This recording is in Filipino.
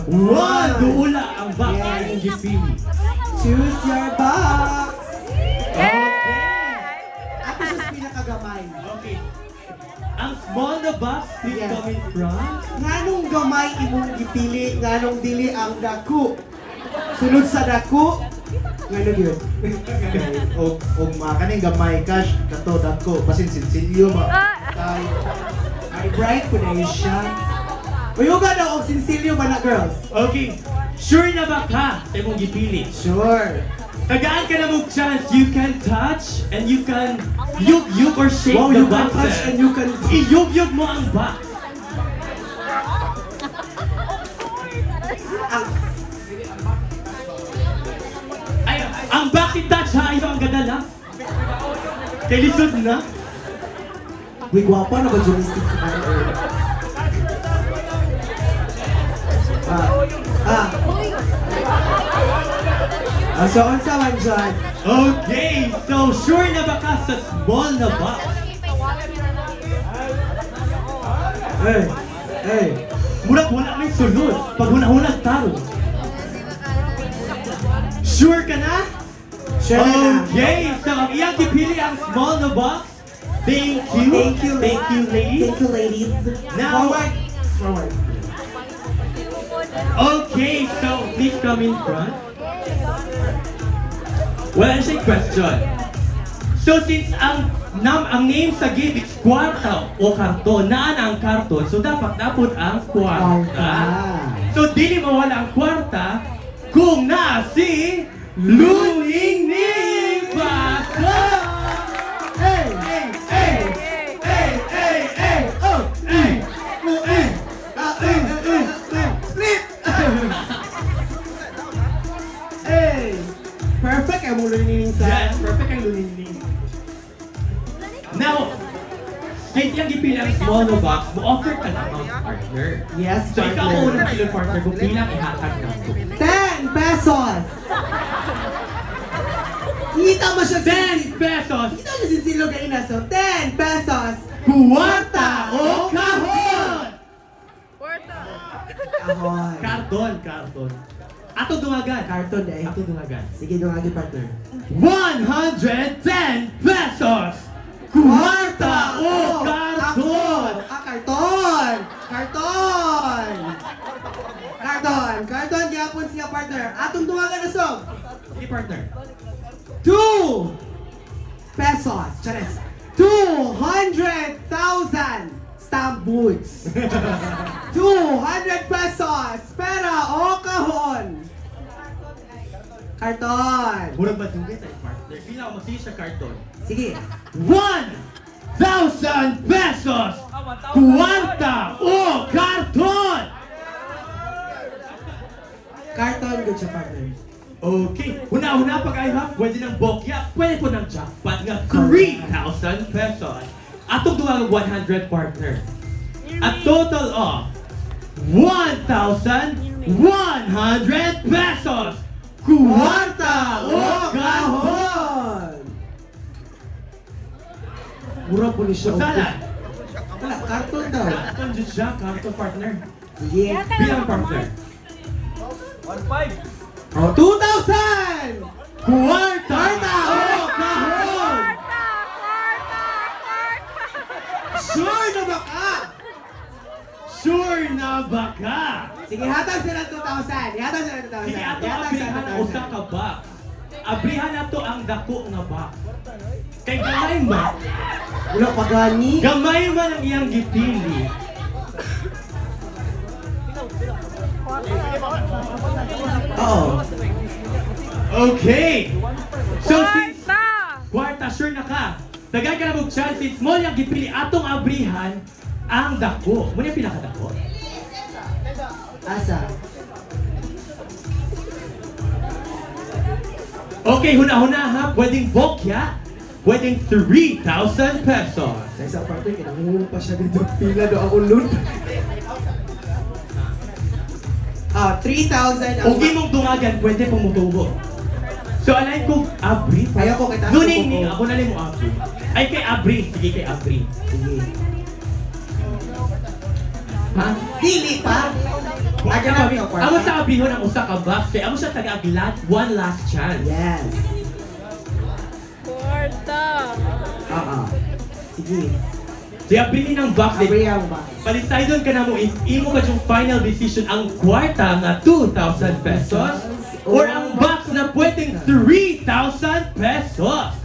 One! Duula ang box na yung gipili. Choose your box. Okay. Ako sa pinakagamay. Okay. Ang small na box is Yes. coming from... Nganong gamay imong gipili, nganong dili ang dako. Sunod sa dako, ngano yun? Og makaning gamay cash kato dako basin sinsilyo ba. Ay bright po na yun siya. Uyuga daw og sinsilyo ba na girls? Okay. Sure na ba ka sa imong gipili? Sure. Tagaan ka na mong chance. You can touch and you can yug-yug or shake Wow, the you can box. touch and you can... Iyug-yug mo ang box. Ay, ang box i-touch ha, ito ang gadala. Kay lisod na. Uy, gwapa na ba journalistic ka ba? So, unsa man dyan? Okay, so sure na ba ka sa small na box? Hey. Murag wala may sulod. Pag hunahunag taro. Sure ka na? Sure na. Okay, so ang iyang gipili ang small na box. Thank you. Thank you. Thank you, ladies. Thank you, ladies. Now, Forward. okay, so please come in front. Wala siyang question. So since ang name sa game is kwarta o karton, naan ang karton, so dapat ang kwarta. So dili mawala ang kwarta kung na si Luningning Bato! Hey! Oh! Split! Hey! Perfect ang mulo ni Ninsa. Yes, perfect ang Luningning. Now, kahit yung gipili ang small no box, mo-offer ka na mga partner. Yes, So ikaw partner. mo unang pili partner kung pilang ihatag na ito. 10 pesos! Kita mo siya 10 pesos! Kita mo si Silo kanina. So, 10 pesos! Kuwarta o kahon! Ahoy! Karton. Ato dungagan. Karton eh. Ato dungagan. Sige, doon agi partner. 110 pesos! Kuwarta o karton! Karton! Karton, gyapon siya partner. Atong tungagan na song. Sige partner. 2 pesos. Chares. 200,000 stamp boots. 200 pesos. Pera o kahon. Karton. Murag madugay tayo partner. Pila ako magsiyo sa karton. Sige. 1,000 pesos! Kuwarta o karton! Karton, good siya partner. Okay, una-una pag I have, pwede ng bokya, pwede po ng jackpot nga 3,000 pesos. Atong duwag 100 partner. A total of 1,100 pesos! Kuwarta o kahon! Mura po ni siya. Salan! Wala, karton daw. Karton dyan siya, karton partner. Sige. Bilang partner. 1.5. Oh, 2,000! Kuwarta Kuwarta o kahon! Sure na ba ka? Sure na ba ka? Sige, hatag sila 2,000. Hatag sila 2,000. Sige, ato Hatag sila abrihan ang usa ka box. Abrihan na to ang dako nga box. Kay gamay man, Wala pa gani. gamay man ang iyang gipili. Oo. Okay. So since kwarta sure na ka, dagay ka na mong chance since mo yung gipili atong abrihan ang dako. Muna yung pinakadako. Asa? Okay, huna-huna ha. Pwedeng bokya. Pwedeng 3,000 pesos. Sa isang parte, kinangungulo pa siya dito. Pila do ako loot. 3,000 ang... Kung imong dungagan, pwede pong mutubo. So, alay ko, Abri. Ayaw ko, kita Nuning ko. ni, ako na mo Abri. Ay, kay Abri. Sige, kay Abri. Sige. Ha? Dili pa. Aga na ito, kwarta. Amo sa abihon ang usa ka box kay amo siya taga-aglat one last chance. Yes. Kwarta. Sige. Siya bili ng box eh. Abri ang ba? Palisaydon ka na mo if imo ba yung final decision ang kwarta nga 2,000 pesos or ang box na pwedeng 3,000 pesos.